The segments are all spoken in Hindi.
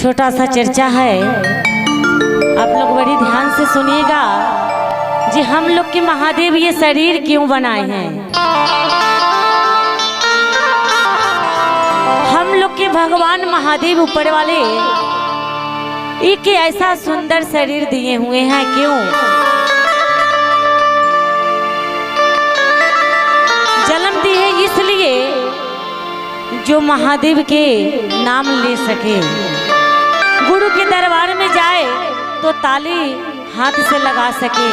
छोटा सा चर्चा है, आप लोग बड़ी ध्यान से सुनिएगा जी। हम लोग के महादेव ये शरीर क्यों बनाए हैं? हम लोग के भगवान महादेव ऊपर वाले एक ऐसा सुंदर शरीर दिए हुए हैं, क्यों? जन्म दी है इसलिए जो महादेव के नाम ले सके, गुरु के दरबार में जाए तो ताली हाथ से लगा सके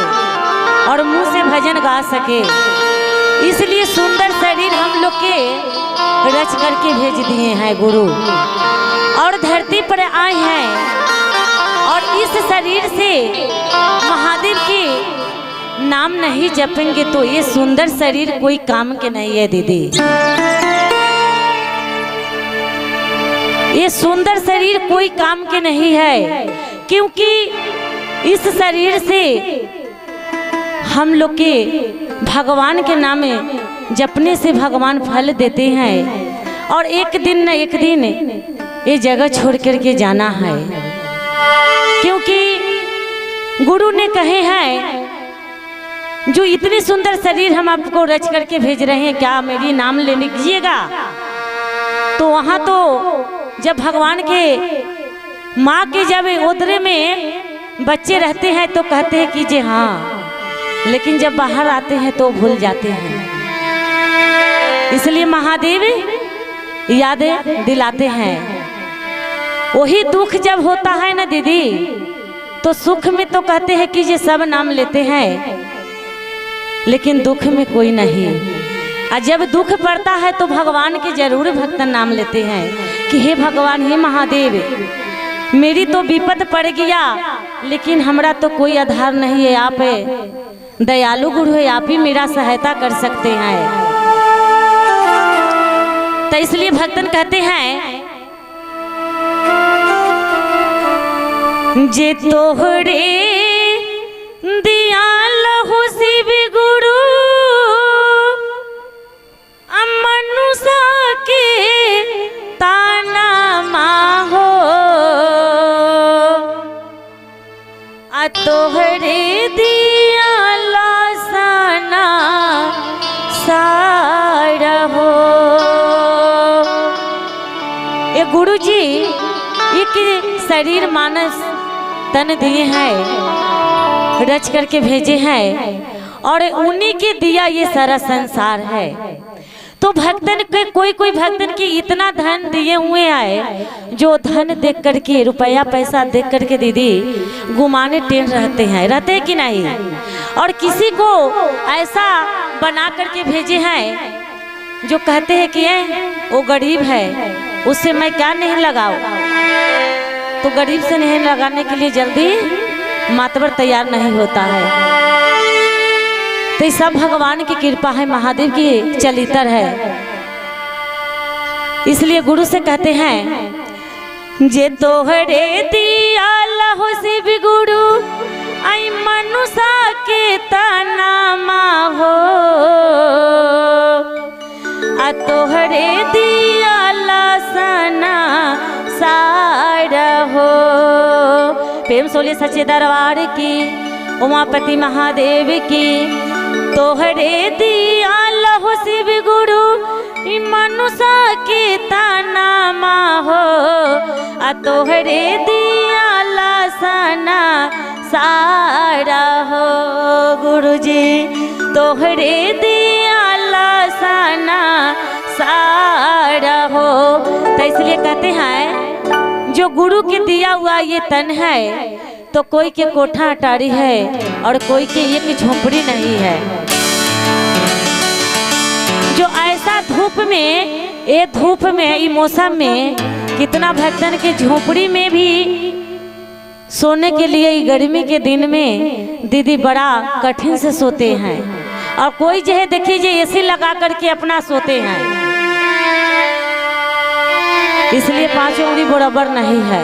और मुंह से भजन गा सके। इसलिए सुंदर शरीर हम लोग के रच करके भेज दिए हैं गुरु, और धरती पर आए हैं। और इस शरीर से महादेव के नाम नहीं जपेंगे तो ये सुंदर शरीर कोई काम के नहीं है दीदी। ये सुंदर शरीर कोई काम के नहीं है, क्योंकि इस शरीर से हम लोग के भगवान के नाम जपने से भगवान फल देते हैं। और एक दिन न एक दिन ये जगह छोड़ करके जाना है, क्योंकि गुरु ने कहे हैं जो इतनी सुंदर शरीर हम आपको रच करके भेज रहे हैं, क्या मेरी नाम ले लीजिएगा? तो वहाँ तो जब भगवान के माँ के जब उदर में बच्चे रहते हैं तो कहते हैं कि जी हाँ, लेकिन जब बाहर आते हैं तो भूल जाते हैं। इसलिए महादेव याद दिलाते हैं। वही दुख जब होता है ना दीदी, तो सुख में तो कहते हैं कि ये सब नाम लेते हैं, लेकिन दुख में कोई नहीं। और जब दुख पड़ता है तो भगवान के जरूर भक्त नाम लेते हैं कि हे भगवान, हे महादेव, मेरी तो विपद पड़ गया, लेकिन हमरा तो कोई आधार नहीं है, आप दयालु गुरु है, आप ही मेरा सहायता कर सकते हैं। तो इसलिए भक्तन कहते हैं जे तोहरे दिया लहु शिव गुरु मनुषा के ताना माहो, आ तोहरे दिया लासाना सारा हो। ये गुरु जी एक शरीर मानस तन दिए हैं, रच करके भेजे हैं, और उन्हीं के दिया ये सारा संसार है। तो भक्तन के कोई भक्तन की इतना धन दिए हुए हैं, जो धन देख करके, रुपया पैसा देख करके दीदी गुमाने टेन रहते हैं कि नहीं? और किसी को ऐसा बना करके भेजे हैं जो कहते हैं कि वो गरीब है, उससे मैं क्या नहीं लगाऊं। तो गरीब से नहीं लगाने के लिए जल्दी मातबर तैयार नहीं होता है। तो ये सब भगवान की कृपा है, महादेव की चलितर है। इसलिए गुरु से कहते हैं जे तोहरे दिया लहु शिव गुरु आई मनुषा के तना माहो, आ तोहरे दिया लासना सारा हो। प्रेम सोले सच्चे दरबार की, उमापति महादेव की। तोहरे दिया लहु शिव गुरु मनुषा के ताना माहो, आ तोहरे दिया लासना सारा हो। गुरु जी तोहरे दिया लासना सारा हो। तो इसलिए कहते हैं जो गुरु के दिया हुआ ये तन है, तो कोई के कोठा अटारी है और कोई के एक झोपड़ी नहीं है। जो ऐसा धूप में, ये धूप में, ये मौसम में कितना भक्तन के झोपड़ी में भी सोने के लिए गर्मी के दिन में दीदी बड़ा कठिन से सोते हैं, और कोई जो है देखिए एसी लगा करके अपना सोते हैं। इसलिए पांचों उंगली बराबर नहीं है।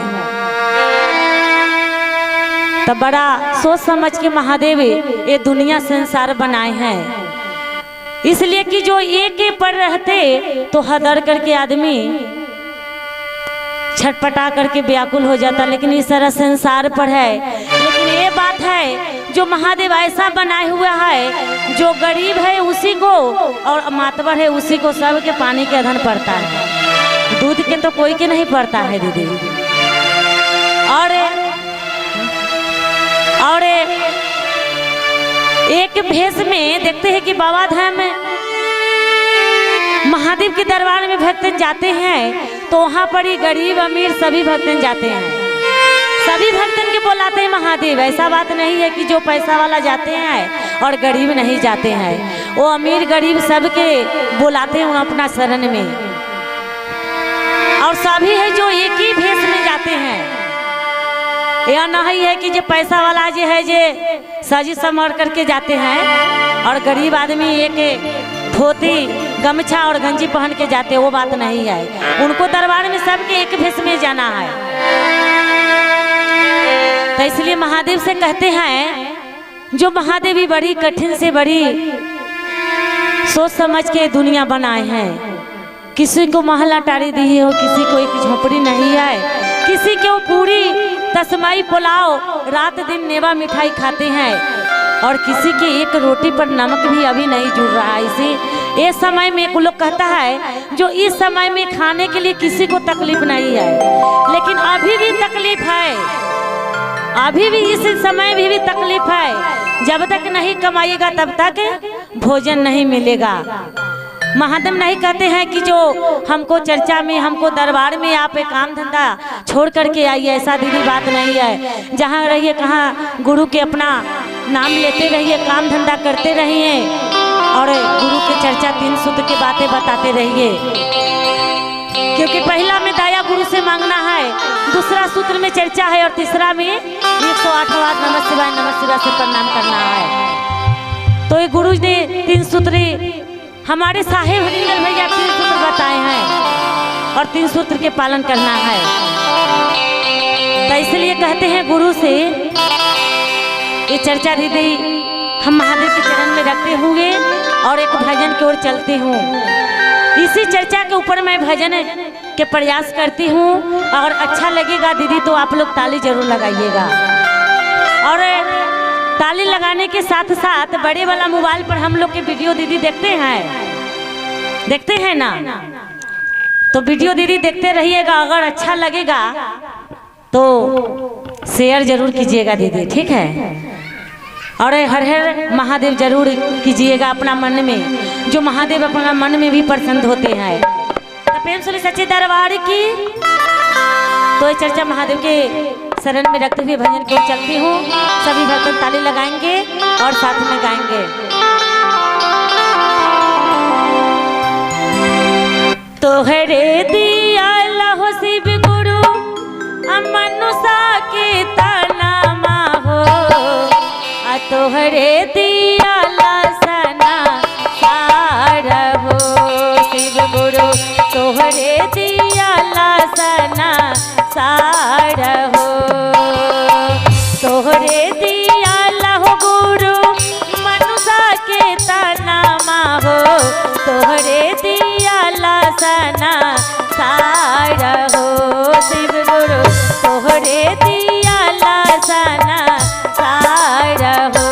तो बड़ा सोच समझ के महादेव ये दुनिया संसार बनाए हैं। इसलिए कि जो एक पर रहते तो हदर करके आदमी छटपटा करके व्याकुल हो जाता, लेकिन इस तरह संसार पर है। लेकिन ये बात है जो महादेव ऐसा बनाए हुआ है, जो गरीब है उसी को और मातबर है उसी को सबके पानी के अधन पड़ता है, दूध के तो कोई के नहीं पड़ता है दीदी। और एक भेष में देखते हैं कि बाबा धाम में महादेव के दरबार में भक्तन जाते हैं तो वहाँ पर ही गरीब अमीर सभी भक्तन जाते हैं, सभी भक्तन के बुलाते हैं महादेव। ऐसा बात नहीं है कि जो पैसा वाला जाते हैं और गरीब नहीं जाते हैं, वो अमीर गरीब सबके बुलाते हैं अपना शरण में। और सभी है जो एक ही भेष में जाते हैं, यह नहीं है कि जो पैसा वाला जो है जे सजी समर करके जाते हैं और गरीब आदमी एक धोती गमछा और गंजी पहन के जाते हैं, वो बात नहीं है। उनको दरबार में सबके एक भेष में जाना है। तो इसलिए महादेव से कहते हैं जो महादेवी बड़ी कठिन से बड़ी सोच समझ के दुनिया बनाए हैं। किसी को महल अटारी दी हो, किसी को एक झोपड़ी नहीं है, किसी को पूरी तस्माई पुलाव रात दिन नेवा मिठाई खाते हैं और किसी के एक रोटी पर नमक भी अभी नहीं जुड़ रहा है। इसी ये समय में एक लोग कहता है जो इस समय में खाने के लिए किसी को तकलीफ नहीं है, लेकिन अभी भी तकलीफ है, अभी भी इस समय भी तकलीफ है। जब तक नहीं कमाइएगा तब तक भोजन नहीं मिलेगा। महादेव नहीं कहते हैं कि जो हमको चर्चा में हमको दरबार में आप एक काम धंधा छोड़ करके आइए, ऐसा दीदी बात नहीं है। जहाँ रहिए कहाँ गुरु के अपना नाम लेते रहिए, काम धंधा करते रहिए और गुरु के चर्चा 3 सूत्र की बातें बताते रहिए, क्योंकि पहला में दया गुरु से मांगना है, दूसरा सूत्र में चर्चा है और तीसरा में 108 बार नमः शिवाय से प्रणाम करना है। तो ये गुरु ने 3 सूत्र हमारे साहेब हरिंदर भैया 3 सूत्र बताए हैं और 3 सूत्र के पालन करना है। तो इसलिए कहते हैं गुरु से ये चर्चा दीदी हम महादेव के चरण में रखते हुए और एक भजन की ओर चलती हूँ। इसी चर्चा के ऊपर मैं भजन के प्रयास करती हूँ और अच्छा लगेगा दीदी तो आप लोग ताली जरूर लगाइएगा। और ताली लगाने के साथ साथ बड़े वाला मोबाइल पर हम लोग के वीडियो दीदी देखते हैं ना, तो वीडियो दीदी देखते रहिएगा। अगर अच्छा लगेगा तो शेयर जरूर कीजिएगा दीदी, ठीक है। और हर हर महादेव जरूर कीजिएगा अपना मन में, जो महादेव अपना मन में भी प्रसन्न होते हैं। तो प्रेम से सच्चे दरबार की तो ये चर्चा महादेव के शरण में रखते हुए भजन की ओर चलती हूँ। सभी भक्त ताली लगाएंगे और साथ में गाएंगे। तोहरे दिया लहो शिव गुरु मनुषा के तनामा हो, तोहरे दिया लसना सार हो शिव गुरु, तोहरे दिया लसना सार हो, तोहरे दिया लहो गुरु मनुषा के तनामा हो, तोहरे दिया लसना सार हो शिव गुरु, तोहरे दिया लसना सार हो।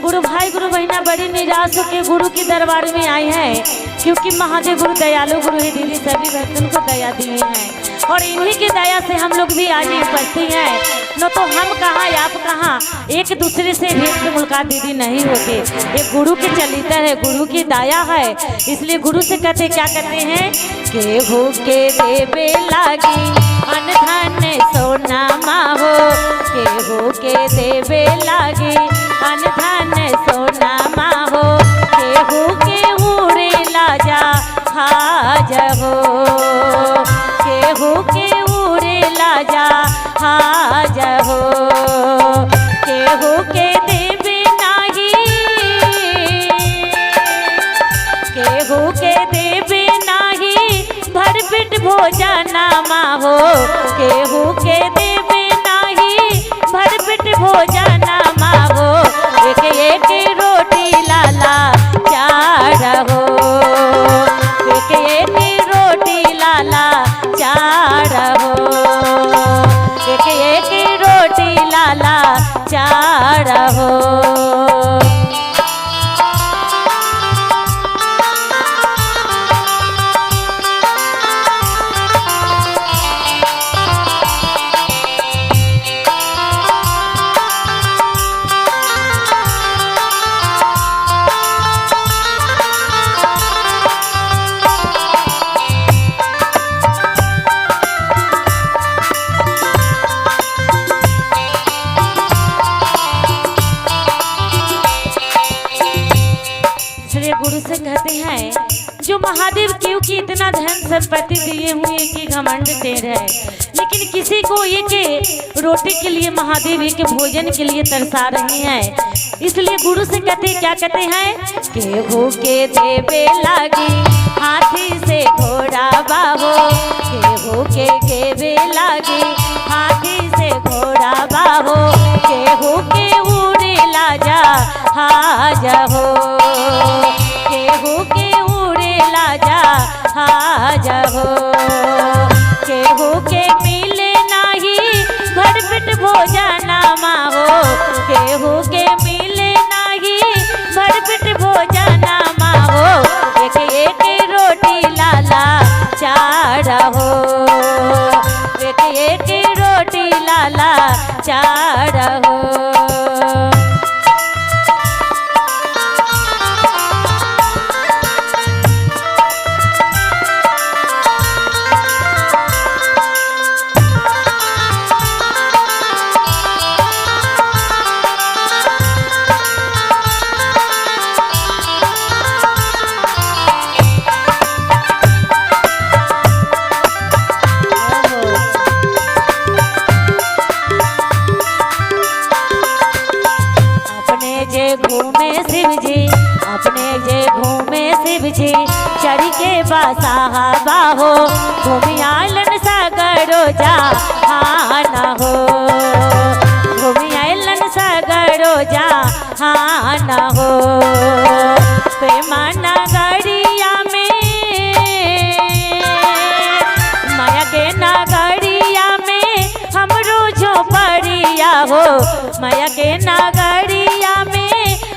गुरु भाई गुरु बहना बड़ी निराश होकर गुरु के दरबार में आए हैं, क्योंकि महादेव गुरु दयालु गुरु है दीदी, सभी भक्तों को दया दिए हैं और इन्हीं की दया से हम लोग भी आज उपस्थित हैं। न तो हम कहाँ आप कहाँ, एक दूसरे से भेंट मुलाकात दीदी नहीं होती, ये गुरु के चलिता है, गुरु की दया है। इसलिए गुरु से कहते क्या कहते हैं, केहू के देवे लागी अन धन सोना माहो, केहू के देवे लागी अन धन सोना माहो, केहू के उड़े लाजा हाज हो, केहू के उड़े लाजा हाज हो, केहू के देवे नाही, केहू के देवे नाही भर पेट भोजना माहो, केहू के देवे नाही भर पेट भोजना माहो, एक एक रोटी लाला चार हो, एक एक रोटी लाला चार हो, एक एक रोटी लाला चार हो। गुरु से कहते हैं जो महादेव क्योंकि इतना धन संपत्ति दिए हुए कि घमंड ढेर है, लेकिन किसी को एक रोटी के लिए महादेव एक भोजन के लिए तरसा रहे हैं। इसलिए गुरु से कहते क्या कहते हैं, केहू के देवे लागी हाथी से घोड़ा बाहो, केहू के देवे लागी हाथी से घोड़ा बाहो, केहू के उड़े लाजा हाज हो, केहू के उड़े लाजा हाज हो, केहू के मिले नाही भर पेट भोजना माहो, केहू के मिले नाही भर पेट भोजना माहो, एक एक रोटी लाला चार हो, एक एक रोटी लाला चार हो। घूमे शिव जी अपने जे घूमे शिव जी चढ़ी के बसाहा बाहो, घूमी आलन सागरो जा हाना हो, घूमी आलन सागरो जा हाना हो, पैमाना गड़िया में माया के नगरिया में हमरो झोपड़िया हो, माया के नगरिया में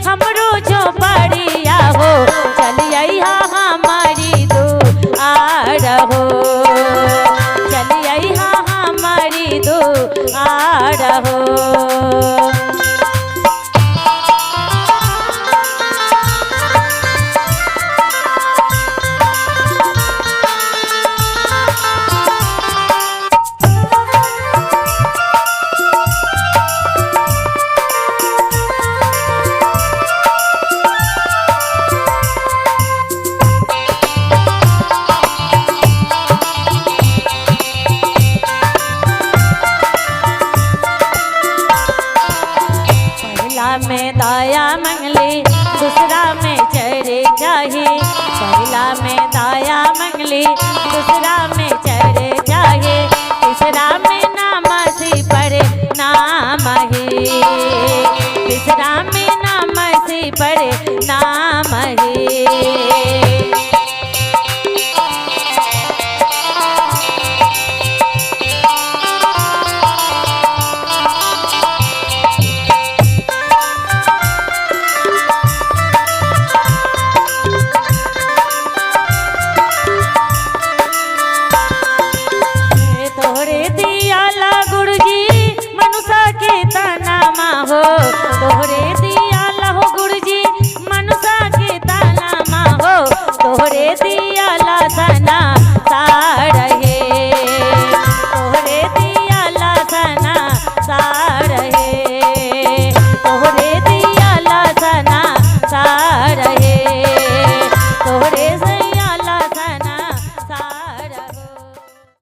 हमरो झोपड़िया हो, चलिए हमारी दुआर हो, चलिए हमारी दुआर हो। में दाया मंगली दूसरा में चढ़े जाही, पहला में दाया मंगली दूसरा